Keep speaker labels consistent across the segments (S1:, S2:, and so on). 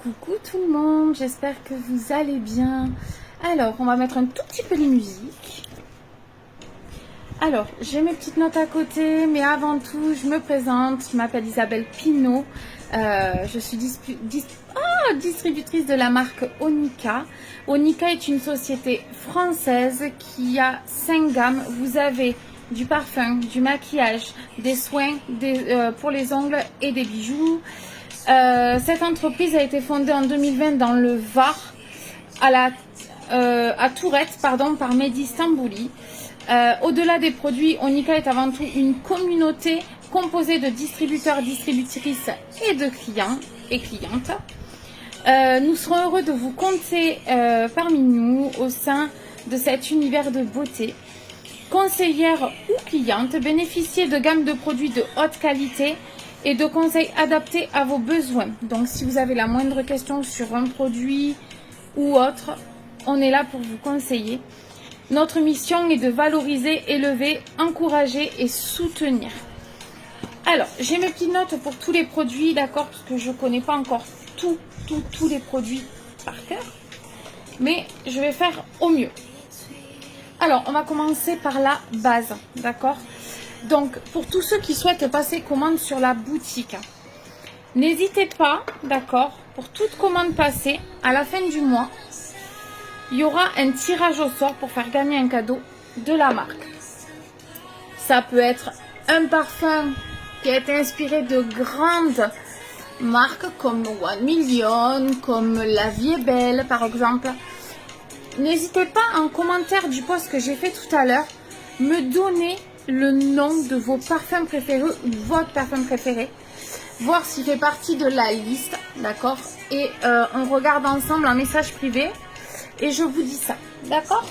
S1: Coucou tout le monde, j'espère que vous allez bien. Alors, on va mettre un tout petit peu de musique. Alors, j'ai mes petites notes à côté, mais avant tout, je me présente. Je m'appelle Isabelle Pinault. Je suis distributrice de la marque Onika. Onika est une société française qui a 5 gammes. Vous avez du parfum, du maquillage, des soins pour les ongles et des bijoux. Cette entreprise a été fondée en 2020 dans le Var, à Tourette, par Mehdi Stambouli. Au-delà des produits, Onika est avant tout une communauté composée de distributeurs, distributrices et de clients et clientes. Nous serons heureux de vous compter parmi nous au sein de cet univers de beauté. Conseillère ou cliente, bénéficiez de gammes de produits de haute qualité et de conseils adaptés à vos besoins. Donc si vous avez la moindre question sur un produit ou autre, on est là pour vous conseiller. Notre mission est de valoriser, élever, encourager et soutenir. Alors, j'ai mes petites notes pour tous les produits, d'accord, parce que je ne connais pas encore tous les produits par cœur. Mais je vais faire au mieux. Alors, on va commencer par la base, d'accord. Donc, pour tous ceux qui souhaitent passer commande sur la boutique, n'hésitez pas, d'accord, pour toute commande passée, à la fin du mois, il y aura un tirage au sort pour faire gagner un cadeau de la marque. Ça peut être un parfum qui a été inspiré de grandes marques comme One Million, comme La Vie est Belle par exemple. N'hésitez pas en commentaire du post que j'ai fait tout à l'heure, me donner le nom de vos parfums préférés ou votre parfum préféré, voir s'il fait partie de la liste, d'accord, et on regarde ensemble un message privé et je vous dis ça, d'accord.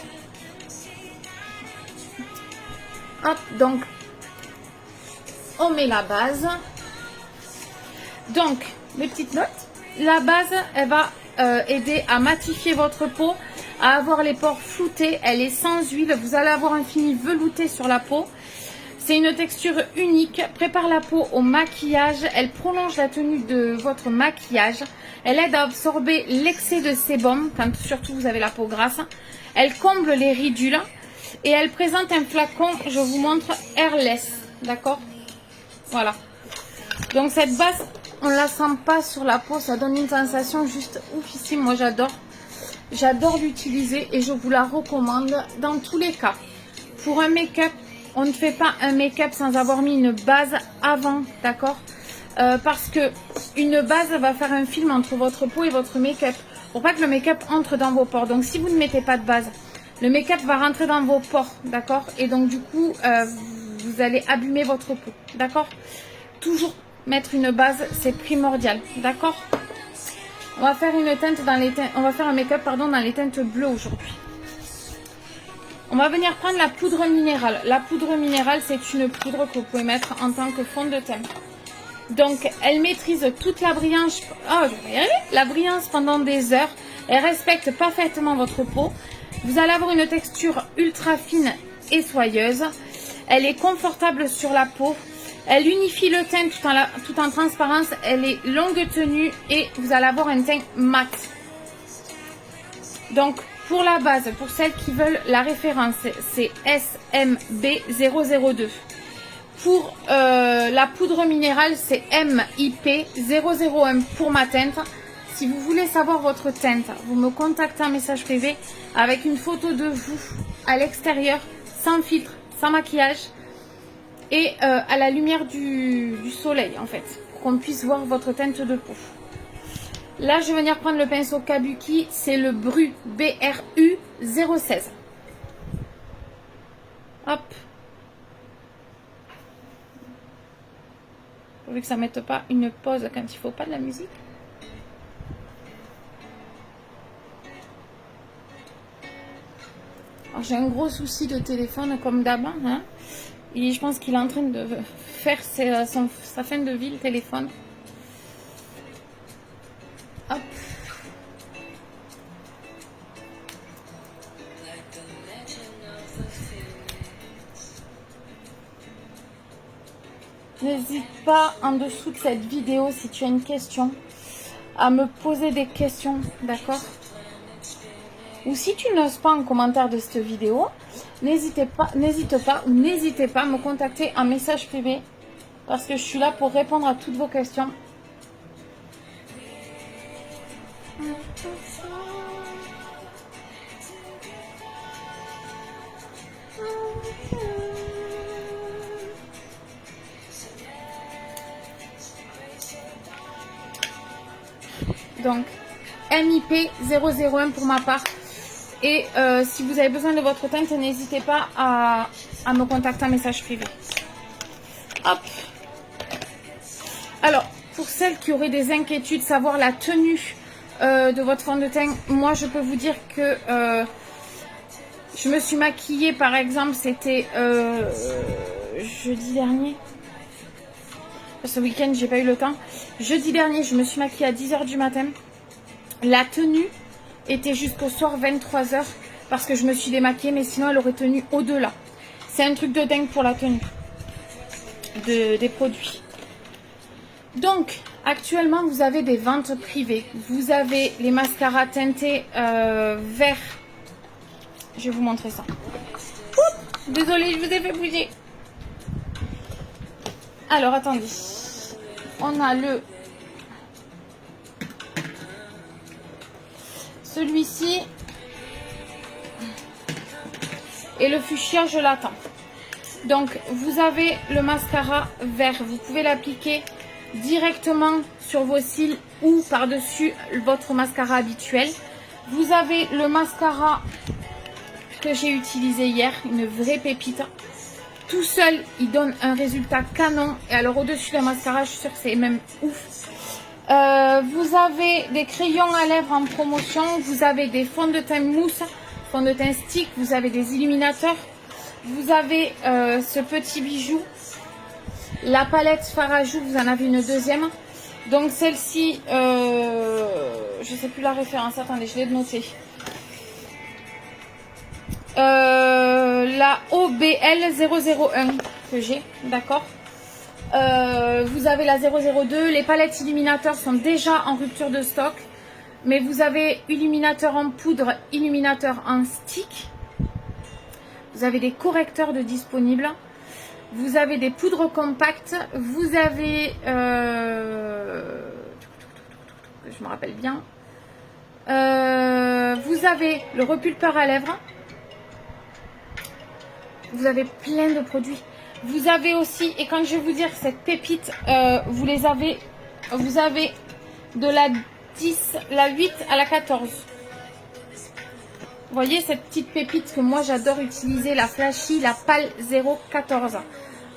S1: Hop, donc on met la base. Donc mes petites notes, la base elle va aider à matifier votre peau, à avoir les pores floutés, elle est sans huile, vous allez avoir un fini velouté sur la peau. C'est une texture unique, prépare la peau au maquillage, elle prolonge la tenue de votre maquillage, elle aide à absorber l'excès de sébum quand surtout vous avez la peau grasse, elle comble les ridules et elle présente un flacon, je vous montre, airless, d'accord. Voilà, donc cette base, on ne la sent pas sur la peau, ça donne une sensation juste oufissime, moi j'adore l'utiliser et je vous la recommande dans tous les cas. Pour un make-up, on ne fait pas un make-up sans avoir mis une base avant, d'accord, parce que une base va faire un film entre votre peau et votre make-up, pour pas que le make-up entre dans vos pores. Donc si vous ne mettez pas de base, le make-up va rentrer dans vos pores, d'accord, et donc du coup, vous allez abîmer votre peau, d'accord. Toujours mettre une base, c'est primordial, d'accord. On va faire une teinte dans les teintes, on va faire un make-up pardon dans les teintes bleues aujourd'hui. On va venir prendre la poudre minérale. La poudre minérale, c'est une poudre que vous pouvez mettre en tant que fond de teint. Donc, elle maîtrise toute la brillance, la brillance pendant des heures. Elle respecte parfaitement votre peau. Vous allez avoir une texture ultra fine et soyeuse. Elle est confortable sur la peau. Elle unifie le teint tout en transparence. Elle est longue tenue et vous allez avoir un teint mat. Donc, pour la base, pour celles qui veulent la référence, c'est SMB002. Pour la poudre minérale, c'est MIP001 pour ma teinte. Si vous voulez savoir votre teinte, vous me contactez en message privé avec une photo de vous à l'extérieur, sans filtre, sans maquillage et à la lumière du soleil en fait, pour qu'on puisse voir votre teinte de peau. Là, je vais venir prendre le pinceau Kabuki, c'est le Bru, BRU 016. Hop. Vu que ça ne mette pas une pause quand il ne faut pas de la musique. J'ai un gros souci de téléphone comme d'hab, hein. Et je pense qu'il est en train de faire sa fin de vie, le téléphone. Hop. N'hésite pas en dessous de cette vidéo si tu as une question à me poser des questions, d'accord? Ou si tu n'oses pas en commentaire de cette vidéo, n'hésite pas à me contacter en message privé parce que je suis là pour répondre à toutes vos questions. Donc, MIP 001 pour ma part. Et si vous avez besoin de votre teinte, n'hésitez pas à me contacter en message privé. Hop. Alors, pour celles qui auraient des inquiétudes, savoir la tenue de votre fond de teint, moi je peux vous dire que je me suis maquillée, par exemple, c'était jeudi dernier. Ce week-end, j'ai pas eu le temps. Jeudi dernier, je me suis maquillée à 10 h du matin. La tenue était jusqu'au soir 23 h parce que je me suis démaquillée, mais sinon elle aurait tenu au-delà. C'est un truc de dingue pour la tenue des produits. Donc, actuellement, vous avez des ventes privées. Vous avez les mascaras teintés vert. Je vais vous montrer ça. Oups, désolée, je vous ai fait bouger. Alors, attendez. On a celui-ci. Et le fuchsia, je l'attends. Donc, vous avez le mascara vert. Vous pouvez l'appliquer directement sur vos cils ou par-dessus votre mascara habituel. Vous avez le mascara que j'ai utilisé hier, une vraie pépite. Tout seul, il donne un résultat canon. Et alors, au-dessus d'un mascara, je suis sûre que c'est même ouf. Vous avez des crayons à lèvres en promotion. Vous avez des fonds de teint mousse, fonds de teint stick. Vous avez des illuminateurs. Vous avez ce petit bijou. La palette Farajou, vous en avez une deuxième. Donc celle-ci, je ne sais plus la référence. Attendez, je l'ai notée. La OBL 001 que j'ai, d'accord. Vous avez la 002. Les palettes illuminateurs sont déjà en rupture de stock. Mais vous avez illuminateur en poudre, illuminateur en stick. Vous avez des correcteurs de disponibles. Vous avez des poudres compactes. Vous avez... je me rappelle bien. Vous avez le repulpeur à lèvres. Vous avez plein de produits. Vous avez aussi, et quand je vais vous dire cette pépite, vous avez de la 10, la 8 à la 14. Vous voyez cette petite pépite que moi j'adore utiliser, la Flashy, la Pal 014.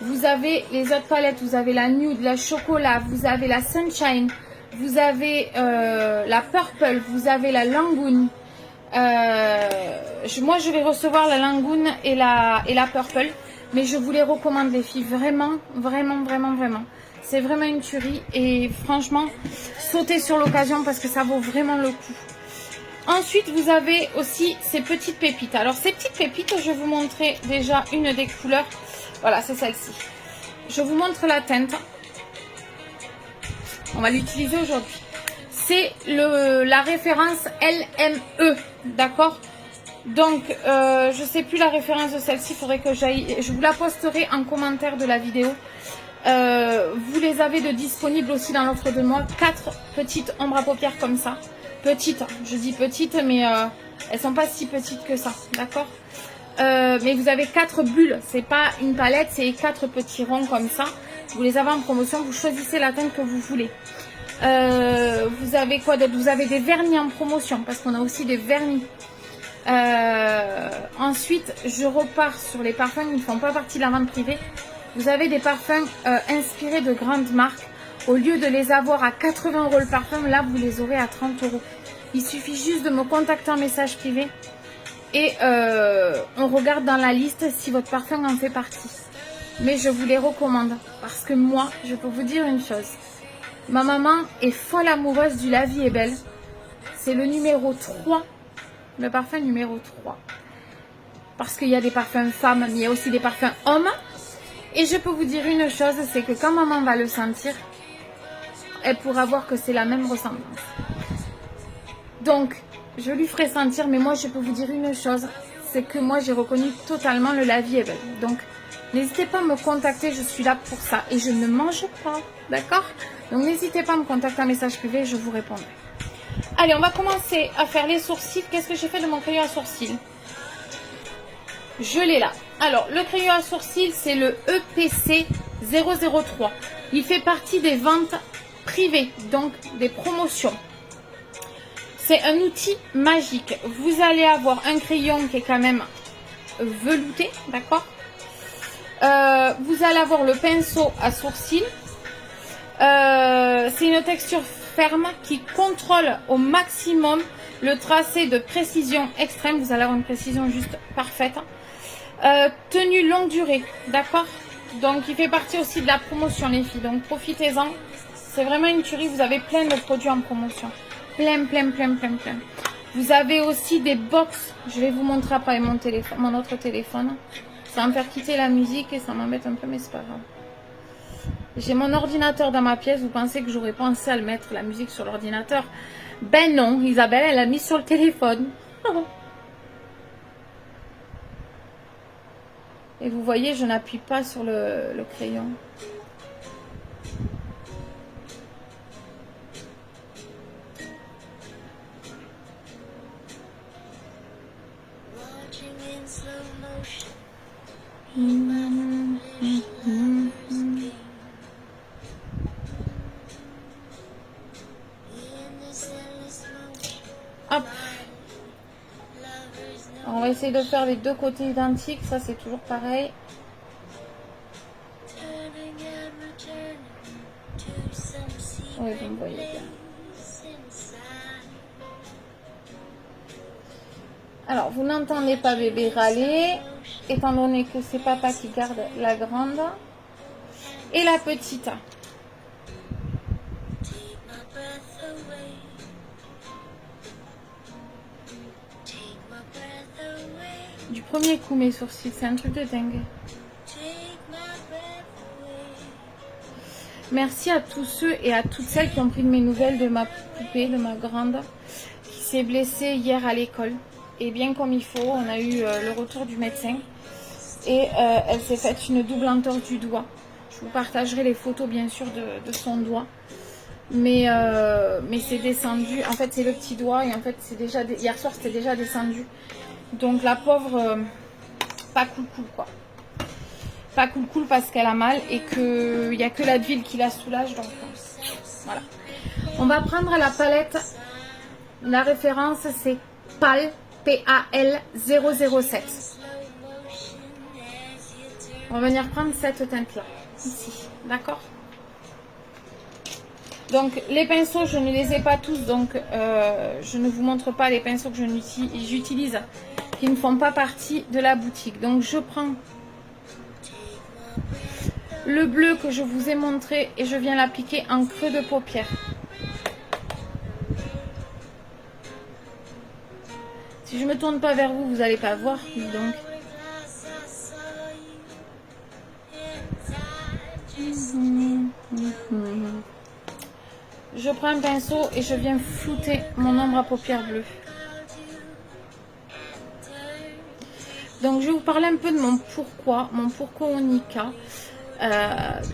S1: Vous avez les autres palettes, vous avez la Nude, la Chocolat, vous avez la Sunshine, vous avez la Purple, vous avez la Langoon. Moi je vais recevoir la Langoon et la Purple, mais je vous les recommande les filles, vraiment, vraiment, vraiment, vraiment. C'est vraiment une tuerie et franchement, sautez sur l'occasion parce que ça vaut vraiment le coup. Ensuite, vous avez aussi ces petites pépites. Alors, ces petites pépites, je vais vous montrer déjà une des couleurs. Voilà, c'est celle-ci. Je vous montre la teinte. On va l'utiliser aujourd'hui. C'est la référence LME, d'accord? Donc, je ne sais plus la référence de celle-ci. Il faudrait que j'aille... Je vous la posterai en commentaire de la vidéo. Vous les avez de disponibles aussi dans l'offre de moi. 4 petites ombres à paupières comme ça. Petites, je dis petites, mais elles sont pas si petites que ça, d'accord. Mais vous avez 4 bulles, c'est pas une palette, c'est 4 petits ronds comme ça. Vous les avez en promotion, vous choisissez la teinte que vous voulez. Vous avez quoi d'autre? Vous avez des vernis en promotion, parce qu'on a aussi des vernis. Ensuite, je repars sur les parfums qui ne font pas partie de la vente privée. Vous avez des parfums inspirés de grandes marques. Au lieu de les avoir à 80 € le parfum, là vous les aurez à 30 €. Il suffit juste de me contacter en message privé et on regarde dans la liste si votre parfum en fait partie. Mais je vous les recommande parce que moi, je peux vous dire une chose. Ma maman est folle amoureuse du La Vie est Belle. C'est le numéro 3, le parfum numéro 3. Parce qu'il y a des parfums femmes, mais il y a aussi des parfums hommes. Et je peux vous dire une chose, c'est que quand maman va le sentir, elle pourra voir que c'est la même ressemblance. Donc, je lui ferai sentir, mais moi, je peux vous dire une chose, c'est que moi, j'ai reconnu totalement le La Vie est Belle. Donc, n'hésitez pas à me contacter, je suis là pour ça. Et je ne mange pas, d'accord? Donc, n'hésitez pas à me contacter en message privé, je vous répondrai. Allez, on va commencer à faire les sourcils. Qu'est-ce que j'ai fait de mon crayon à sourcils? Je l'ai là. Alors, le crayon à sourcils, c'est le EPC 003. Il fait partie des ventes privées, donc des promotions. C'est un outil magique. Vous allez avoir un crayon qui est quand même velouté, d'accord? Vous allez avoir le pinceau à sourcils. C'est une texture ferme qui contrôle au maximum le tracé de précision extrême. Vous allez avoir une précision juste parfaite. Tenue longue durée, d'accord? Donc il fait partie aussi de la promotion les filles, donc profitez-en. C'est vraiment une tuerie, vous avez plein de produits en promotion. Plein. Vous avez aussi des box. Je vais vous montrer après mon téléphone, mon autre téléphone. Ça va me faire quitter la musique et ça m'embête un peu, mais c'est pas grave. J'ai mon ordinateur dans ma pièce. Vous pensez que j'aurais pensé à le mettre la musique sur l'ordinateur? Ben non, Isabelle, elle l'a mis sur le téléphone. Et vous voyez, je n'appuie pas sur le crayon. Hop. On va essayer de faire les deux côtés identiques. Ça, c'est toujours pareil. Oui, vous me voyez bien. Alors, vous n'entendez pas bébé râler, étant donné que c'est papa qui garde la grande et la petite. Du premier coup, mes sourcils, c'est un truc de dingue. Merci à tous ceux et à toutes celles qui ont pris de mes nouvelles de ma poupée, de ma grande, qui s'est blessée hier à l'école. Et bien comme il faut, on a eu le retour du médecin et elle s'est faite une double entorse du doigt. Je vous partagerai les photos bien sûr de son doigt. Mais c'est descendu, en fait c'est le petit doigt et en fait c'est déjà, hier soir c'était déjà descendu. Donc la pauvre, pas cool quoi. Pas cool parce qu'elle a mal et qu'il n'y a que l'Advil qui la soulage. Donc voilà. On va prendre la palette, la référence c'est PAL. PAL 007. On va venir prendre cette teinte là, ici, d'accord? Donc les pinceaux, je ne les ai pas tous, donc je ne vous montre pas les pinceaux que j'utilise, qui ne font pas partie de la boutique. Donc je prends le bleu que je vous ai montré et je viens l'appliquer en creux de paupière. Si je me tourne pas vers vous, vous n'allez pas voir. Donc, je prends un pinceau et je viens flouter mon ombre à paupières bleues. Donc, je vais vous parler un peu de mon pourquoi Onika.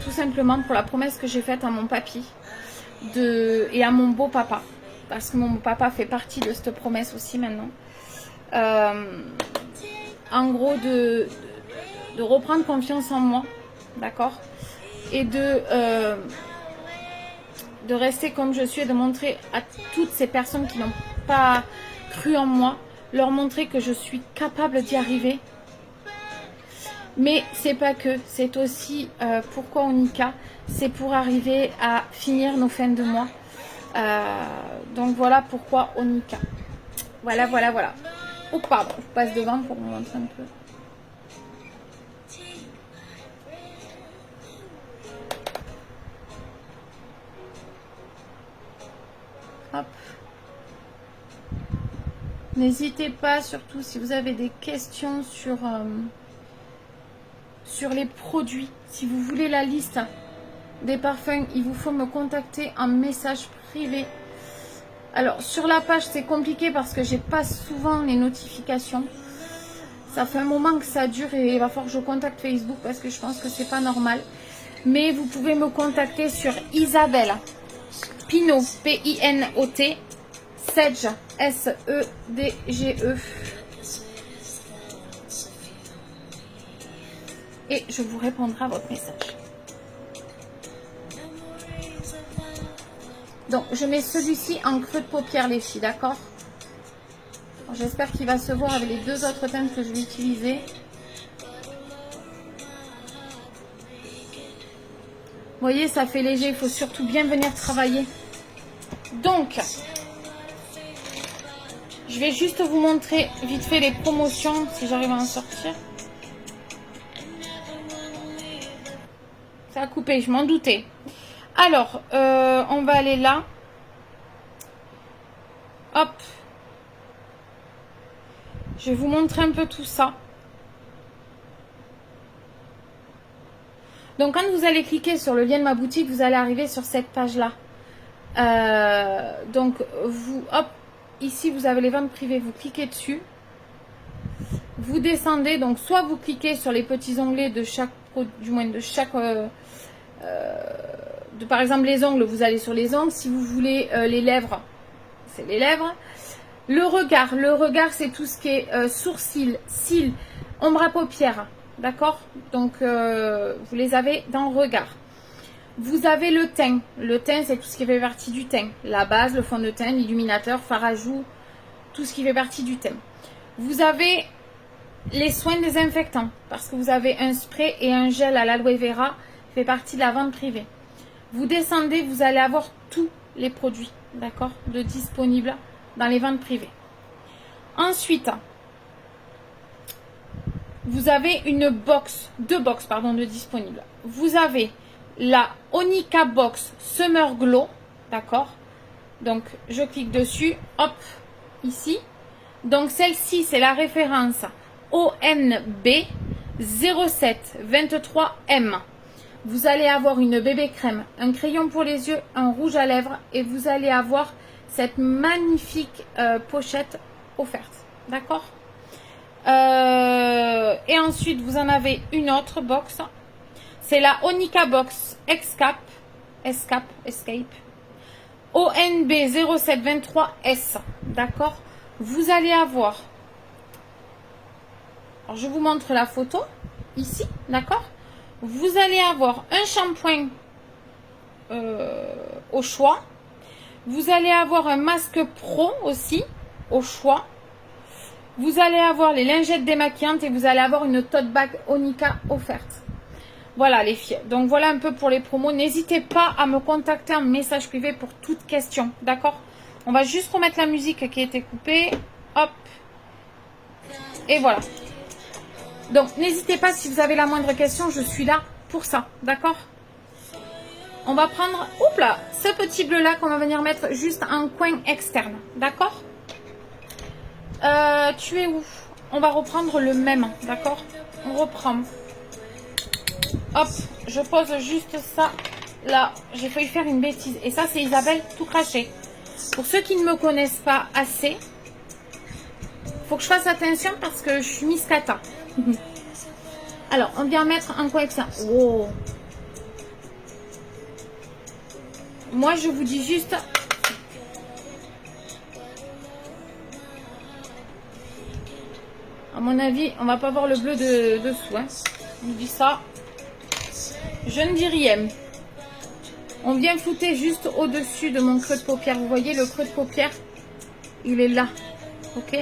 S1: Tout simplement pour la promesse que j'ai faite à mon papy et à mon beau papa. Parce que mon papa fait partie de cette promesse aussi maintenant. En gros de reprendre confiance en moi, d'accord, et de rester comme je suis et de montrer à toutes ces personnes qui n'ont pas cru en moi, leur montrer que je suis capable d'y arriver. Mais c'est pas que, c'est aussi pourquoi Onika, c'est pour arriver à finir nos fins de mois. Donc voilà pourquoi Onika. Voilà. Oh pardon, je passe devant pour vous montrer un peu. Hop. N'hésitez pas, surtout si vous avez des questions sur les produits, si vous voulez la liste des parfums, il vous faut me contacter en message privé. Alors, sur la page, c'est compliqué parce que j'ai pas souvent les notifications. Ça fait un moment que ça dure et il va falloir que je contacte Facebook parce que je pense que c'est pas normal. Mais vous pouvez me contacter sur Isabelle Pinot, P-I-N-O-T, Sedge, S-E-D-G-E. Et je vous répondrai à votre message. Donc, je mets celui-ci en creux de paupière, les filles, d'accord? J'espère qu'il va se voir avec les deux autres teintes que je vais utiliser. Vous voyez, ça fait léger. Il faut surtout bien venir travailler. Donc, je vais juste vous montrer vite fait les promotions, si j'arrive à en sortir. Ça a coupé, je m'en doutais. Alors, on va aller là. Hop. Je vais vous montrer un peu tout ça. Donc, quand vous allez cliquer sur le lien de ma boutique, vous allez arriver sur cette page-là. Donc, vous, hop, ici, vous avez les ventes privées. Vous cliquez dessus. Vous descendez. Donc, soit vous cliquez sur les petits onglets de chaque, du moins de chaque... par exemple, les ongles, vous allez sur les ongles. Si vous voulez les lèvres, c'est les lèvres. Le regard, c'est tout ce qui est sourcils, cils, ombre à paupières. D'accord? Donc, vous les avez dans regard. Vous avez le teint. Le teint, c'est tout ce qui fait partie du teint. La base, le fond de teint, l'illuminateur, fard à joues, tout ce qui fait partie du teint. Vous avez les soins désinfectants, parce que vous avez un spray et un gel à l'aloe vera, qui fait partie de la vente privée. Vous descendez, vous allez avoir tous les produits, d'accord, de disponibles dans les ventes privées. Ensuite, vous avez une box, deux box, pardon, de disponibles. Vous avez la Onica Box Summer Glow, d'accord. Donc, je clique dessus, hop, ici. Donc, celle-ci, c'est la référence ONB 0723M. Vous allez avoir une bébé crème, un crayon pour les yeux, un rouge à lèvres et vous allez avoir cette magnifique pochette offerte, d'accord. Et ensuite, vous en avez une autre box. C'est la Onica Box Escape ONB 0723S, d'accord. Vous allez avoir, alors je vous montre la photo ici, d'accord. Vous allez avoir un shampoing au choix. Vous allez avoir un masque pro aussi au choix. Vous allez avoir les lingettes démaquillantes et vous allez avoir une tote bag Onica offerte. Voilà les filles. Donc voilà un peu pour les promos. N'hésitez pas à me contacter en message privé pour toute question. D'accord? On va juste remettre la musique qui a été coupée. Hop. Et voilà. Donc n'hésitez pas si vous avez la moindre question. Je suis là pour ça. D'accord? On va prendre, oups là, ce petit bleu là qu'on va venir mettre juste en coin externe. D'accord? Tu es où? On va reprendre le même. D'accord? On reprend. Hop, je pose juste ça là. J'ai failli faire une bêtise. Et ça, c'est Isabelle tout craché. Pour ceux qui ne me connaissent pas assez, faut que je fasse attention parce que je suis Miss Cata. Alors, on vient mettre un coin externe. Oh. Moi, je vous dis juste... À mon avis, on va pas voir le bleu dessous. Hein. On dit ça. Je ne dis rien. On vient flouter juste au-dessus de mon creux de paupière. Vous voyez, le creux de paupière, il est là. Ok?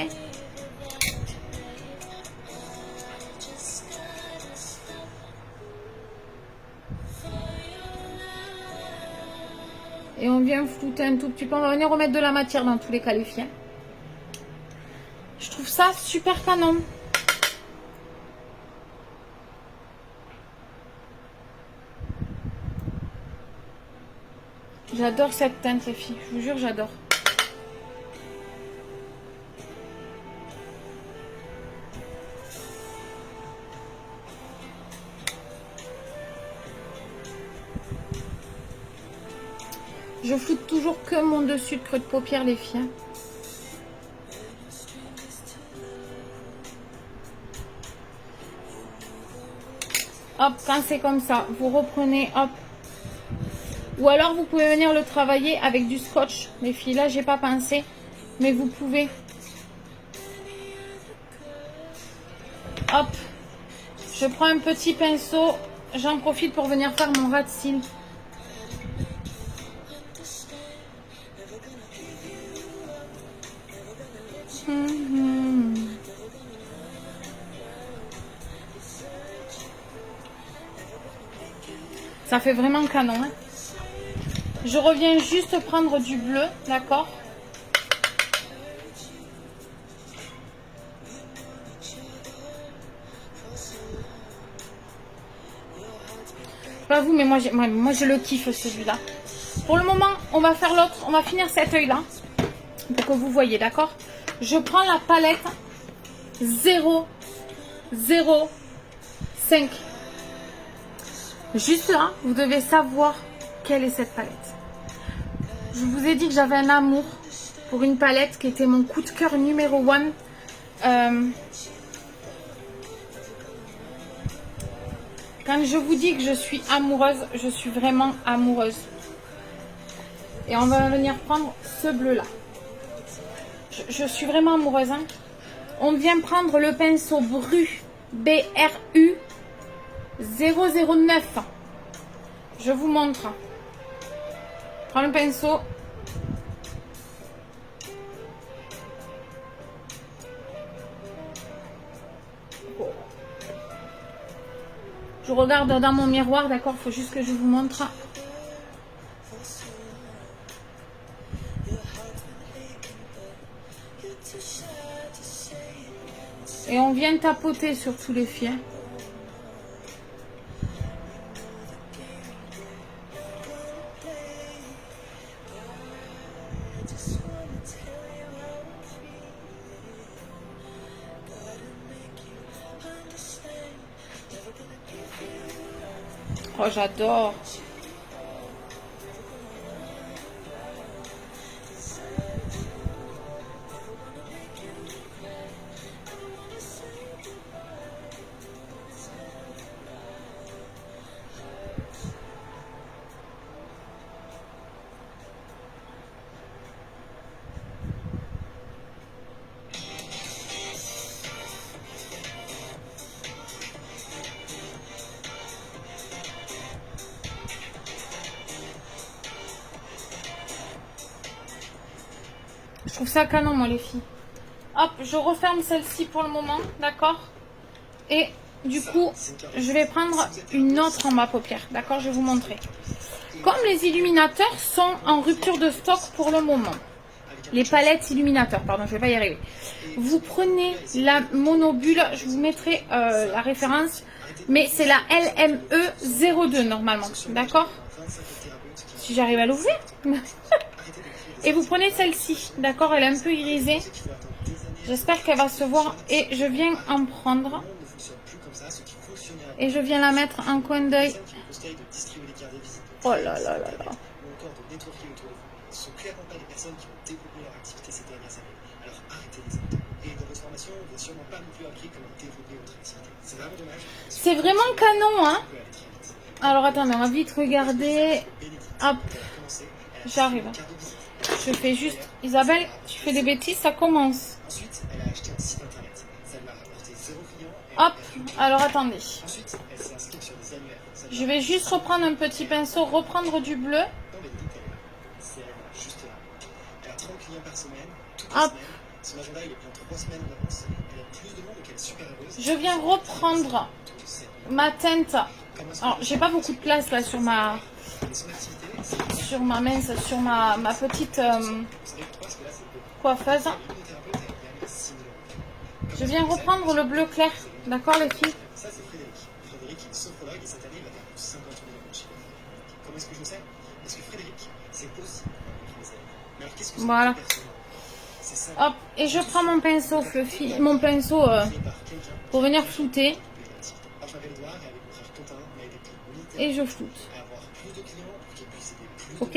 S1: Et on vient flouter un tout petit peu. On va venir remettre de la matière dans tous les cas, les filles. Je trouve ça super canon. J'adore cette teinte, les filles. Je vous jure, j'adore. Je floute toujours que mon dessus de creux de paupière, les filles. Hop, quand c'est comme ça, vous reprenez, hop. Ou alors, vous pouvez venir le travailler avec du scotch. Les filles, là, j'ai pas pensé. Mais vous pouvez. Hop. Je prends un petit pinceau. J'en profite pour venir faire mon ras de cils. Ça fait vraiment canon. Hein. Je reviens juste prendre du bleu, d'accord? Pas vous, mais moi je le kiffe celui-là. Pour le moment, on va faire l'autre. On va finir cet œil-là. Pour que vous voyez, d'accord? Je prends la palette 005. Juste là, vous devez savoir quelle est cette palette. Je vous ai dit que j'avais un amour pour une palette qui était mon coup de cœur numéro 1. Quand je vous dis que je suis amoureuse, je suis vraiment amoureuse. Et on va venir prendre ce bleu-là. Je suis vraiment amoureuse. Hein. On vient prendre le pinceau Bru, BRU 009. Je vous montre. Prends le pinceau. Je regarde dans mon miroir, d'accord? Il faut juste que je vous montre. Et on vient tapoter sur tous les fils. Oh, j'adore. Je trouve ça canon, moi, les filles. Hop, je referme celle-ci pour le moment, d'accord? Et du coup, je vais prendre une autre en ma paupière, d'accord? Je vais vous montrer. Comme les illuminateurs sont en rupture de stock pour le moment, les palettes illuminateurs, pardon, je vais pas y arriver. Vous prenez la monobule, je vous mettrai la référence, mais c'est la LME02 normalement, d'accord? Si j'arrive à l'ouvrir. Et vous prenez celle-ci, d'accord? Elle est un peu irisée. J'espère qu'elle va se voir. Et je viens en prendre. Et je viens la mettre en coin d'œil. Oh là là là là. C'est vraiment canon, hein? Alors attendez, on va vite regarder. Hop, j'arrive. Je fais juste... Isabelle, tu fais des bêtises, ça commence. Hop, alors attendez. Je vais juste reprendre un petit pinceau, reprendre du bleu. Hop. Je viens reprendre ma teinte. Alors, j'ai pas beaucoup de place là sur ma mince, sur ma petite coiffeuse. Je viens reprendre le bleu clair, d'accord les filles? Voilà. Hop, et je prends mon pinceau fluffy, mon pinceau pour venir flouter. Et je floute. Ok?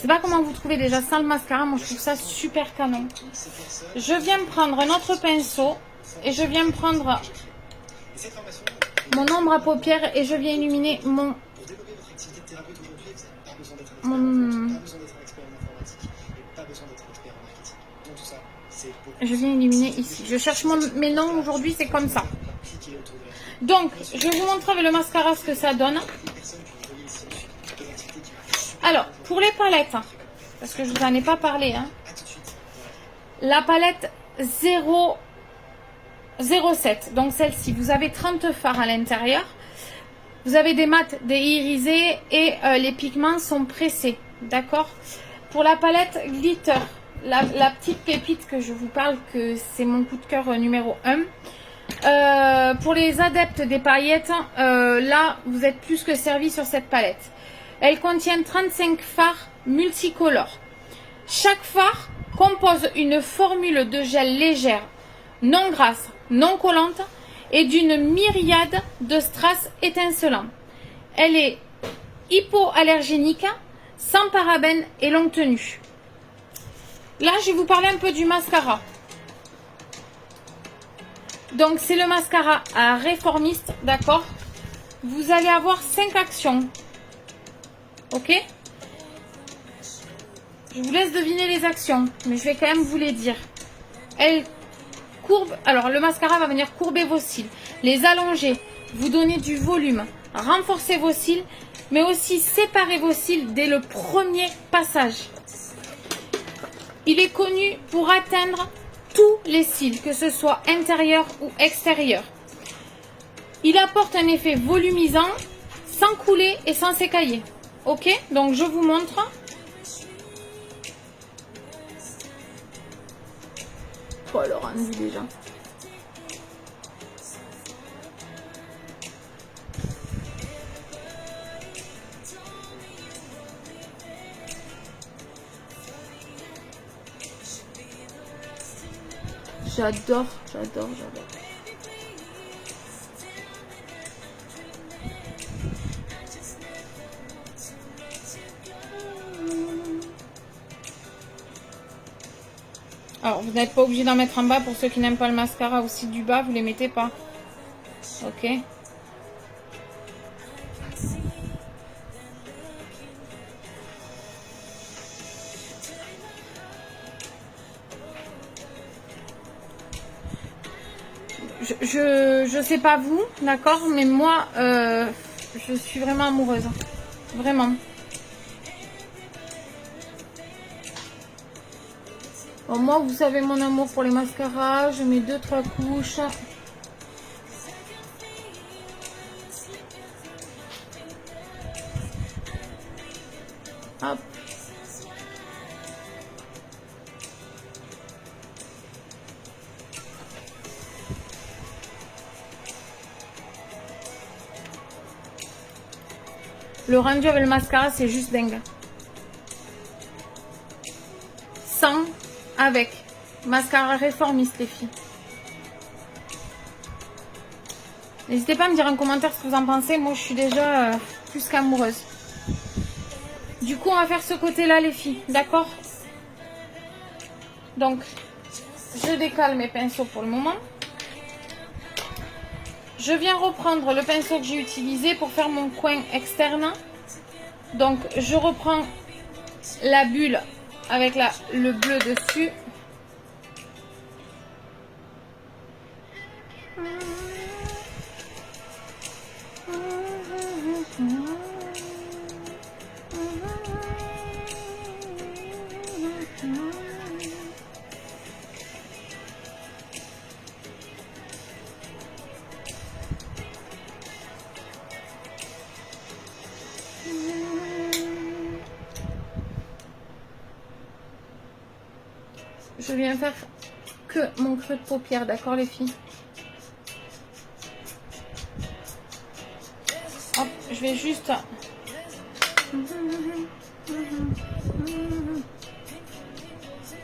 S1: sais pas comment vous trouvez déjà sans le mascara. Moi, je trouve ça super canon. Je viens prendre un autre pinceau et je viens prendre mon ombre à paupières et je viens illuminer je viens illuminer ici. Je cherche mes noms aujourd'hui, c'est comme ça. Donc, je vais vous montrer avec le mascara ce que ça donne. Alors, pour les palettes, parce que je vous en ai pas parlé, hein, la palette 007, donc celle-ci, vous avez 30 fards à l'intérieur. Vous avez des mats, des irisés et les pigments sont pressés, d'accord. Pour la palette glitter, la petite pépite que je vous parle, que c'est mon coup de cœur numéro 1. Pour les adeptes des paillettes, là, vous êtes plus que servis sur cette palette. Elle contient 35 fards multicolores. Chaque phare compose une formule de gel légère, non grasse, non collante et d'une myriade de strass étincelants. Elle est hypoallergénique, sans parabènes et longue tenue. Là, je vais vous parler un peu du mascara. Donc, c'est le mascara à réformiste, d'accord? Vous allez avoir 5 actions. Ok? Je vous laisse deviner les actions, mais je vais quand même vous les dire. Elle courbe. Alors, le mascara va venir courber vos cils, les allonger, vous donner du volume, renforcer vos cils, mais aussi séparer vos cils dès le premier passage. Il est connu pour atteindre tous les cils, que ce soit intérieur ou extérieur. Il apporte un effet volumisant, sans couler et sans s'écailler. Ok, donc je vous montre. Oh, le rendu déjà. J'adore, j'adore, j'adore. Alors, vous n'êtes pas obligé d'en mettre en bas. Pour ceux qui n'aiment pas le mascara aussi du bas, vous les mettez pas. Ok. Je sais pas vous, d'accord, mais moi, je suis vraiment amoureuse. Vraiment. Bon, moi, vous savez mon amour pour les mascaras. Je mets 2-3 couches. Hop. Le rendu avec le mascara, c'est juste dingue. Sans, avec. Mascara réformiste, les filles. N'hésitez pas à me dire en commentaire ce que vous en pensez. Moi, je suis déjà plus qu'amoureuse. Du coup, on va faire ce côté-là, les filles. D'accord? Donc, je décale mes pinceaux pour le moment. Je viens reprendre le pinceau que j'ai utilisé pour faire mon coin externe. Donc, je reprends la bulle avec le bleu dessus. Je viens faire que mon creux de paupière, d'accord les filles? Hop, je vais juste...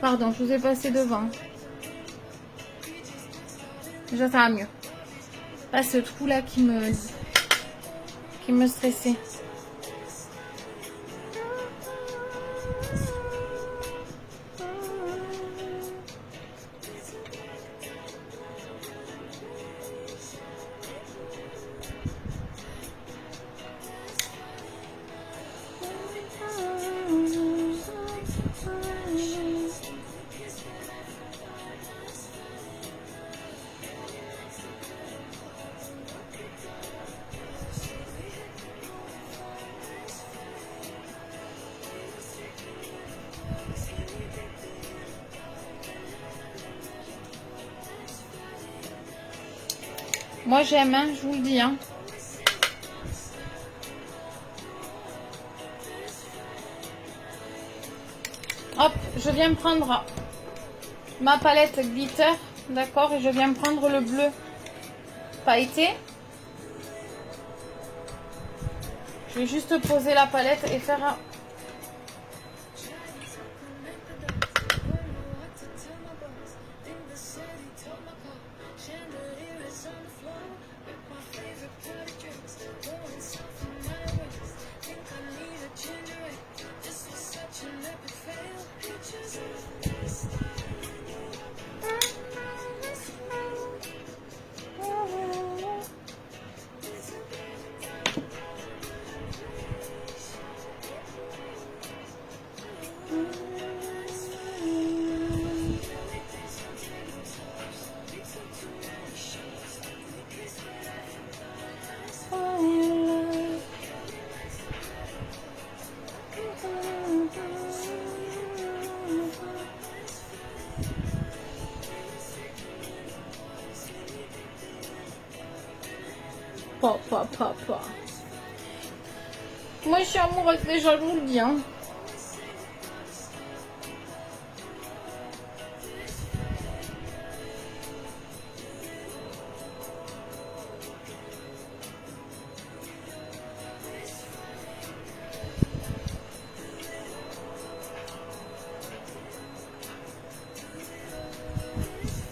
S1: Pardon, je vous ai passé devant. Déjà, ça va mieux. Pas ce trou-là qui me stressait. Moi j'aime, hein, je vous le dis. Hein. Hop, je viens prendre ma palette glitter, d'accord, et je viens prendre le bleu pailleté. Je vais juste poser la palette et faire un... Pa. Moi je suis amoureuse déjà, je vous le dis. Hein.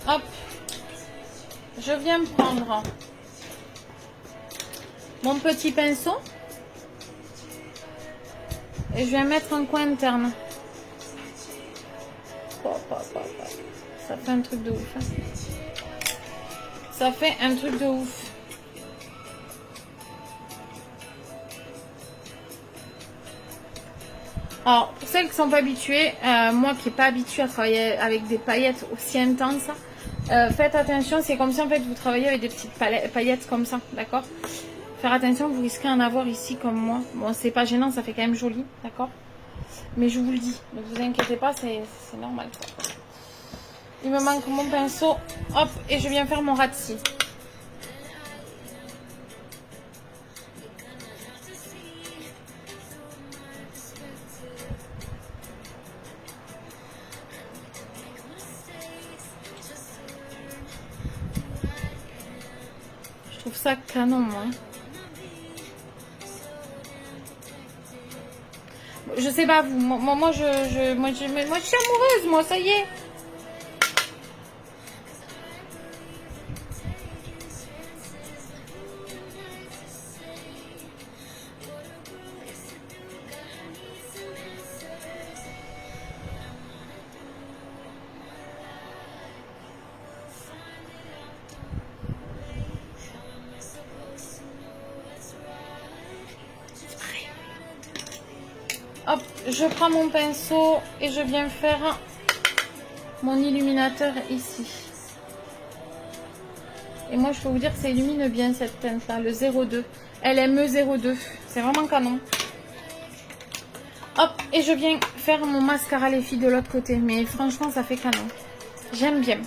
S1: Hop, je viens prendre mon petit pinceau et je vais mettre un coin interne. Ça fait un truc de ouf. Hein. Ça fait un truc de ouf. Alors, pour celles qui ne sont pas habituées, moi qui n'ai pas habituée à travailler avec des paillettes aussi intenses, faites attention, c'est comme si en fait vous travaillez avec des petites paillettes comme ça, d'accord? Faire attention, vous risquez d'en avoir ici comme moi. Bon, c'est pas gênant, ça fait quand même joli, d'accord? Mais je vous le dis, ne vous inquiétez pas, c'est normal. Quoi. Il me manque mon pinceau, hop, et je viens faire mon ratissi. Je trouve ça canon, moi. Je sais pas vous, moi je suis amoureuse, moi, ça y est. Hop, je prends mon pinceau et je viens faire mon illuminateur ici. Et moi, je peux vous dire que ça illumine bien cette teinte-là, le 02. LME02. C'est vraiment canon. Hop, et je viens faire mon mascara les filles de l'autre côté. Mais franchement, ça fait canon. J'aime bien.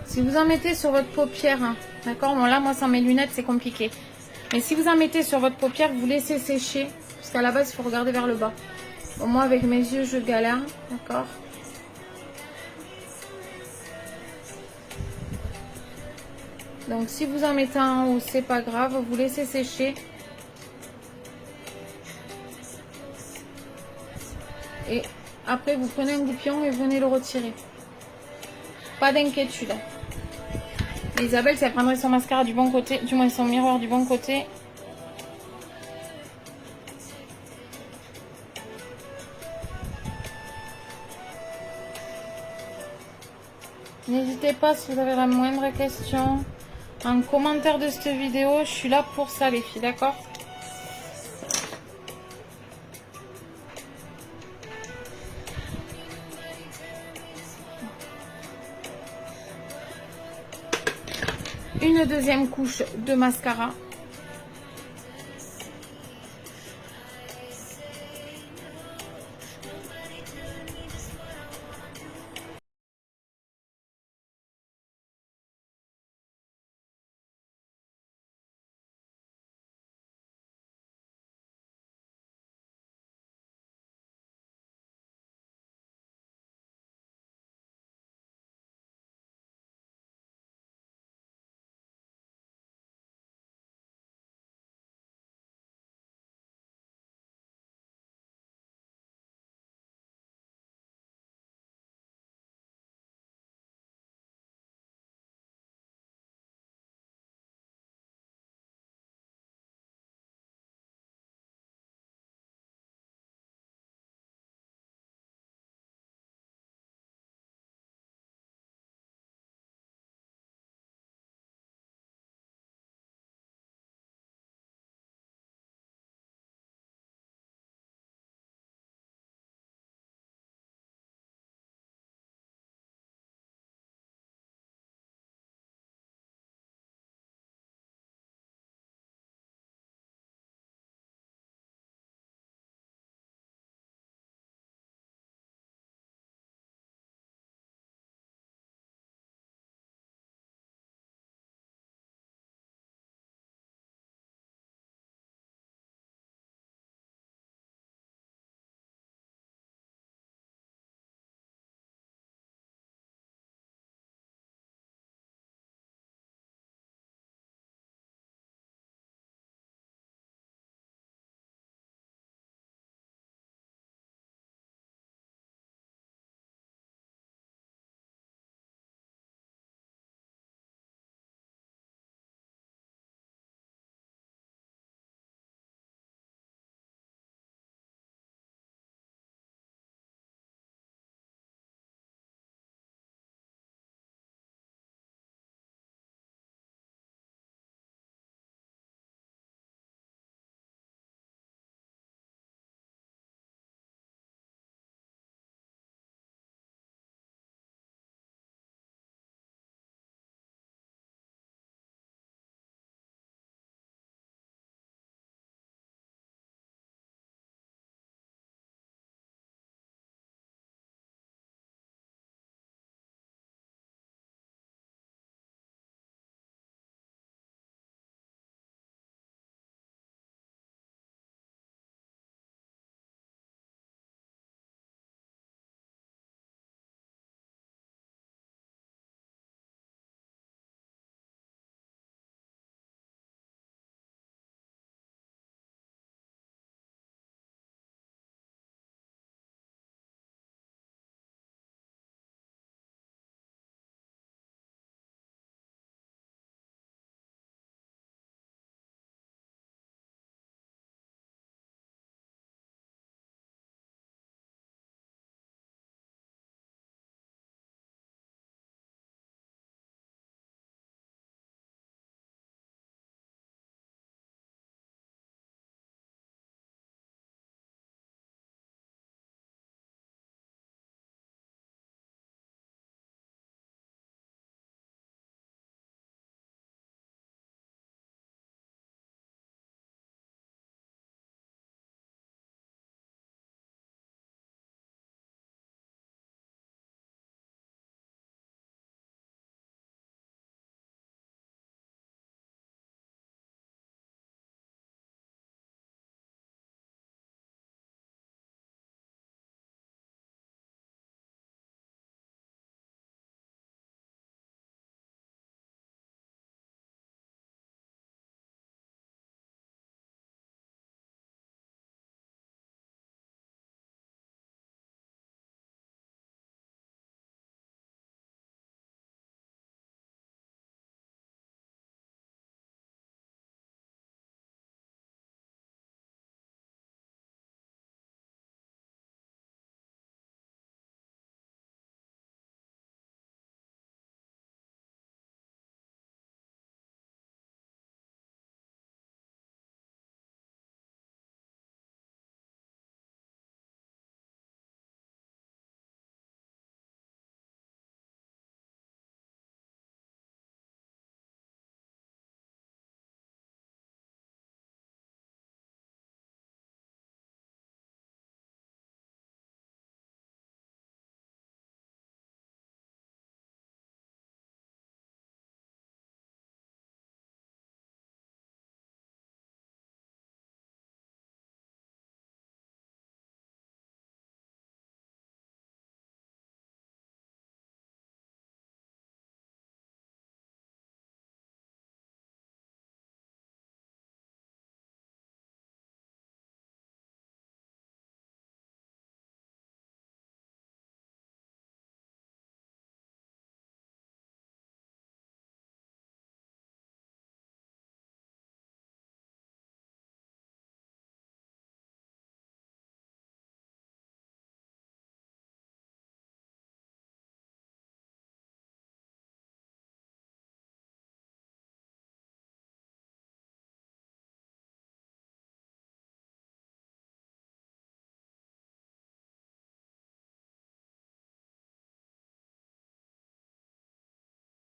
S1: Si vous en mettez sur votre paupière, hein, d'accord, bon là moi sans mes lunettes c'est compliqué. Mais si vous en mettez sur votre paupière, vous laissez sécher. Parce qu'à la base il faut regarder vers le bas. Bon, moi avec mes yeux je galère, d'accord. Donc si vous en mettez en haut, c'est pas grave, vous laissez sécher. Et après vous prenez un goupillon et vous venez le retirer. Pas d'inquiétude. Isabelle, si elle prendrait son mascara du bon côté, du moins son miroir du bon côté. N'hésitez pas si vous avez la moindre question. En commentaire de cette vidéo, je suis là pour ça les filles, d'accord? une deuxième couche de mascara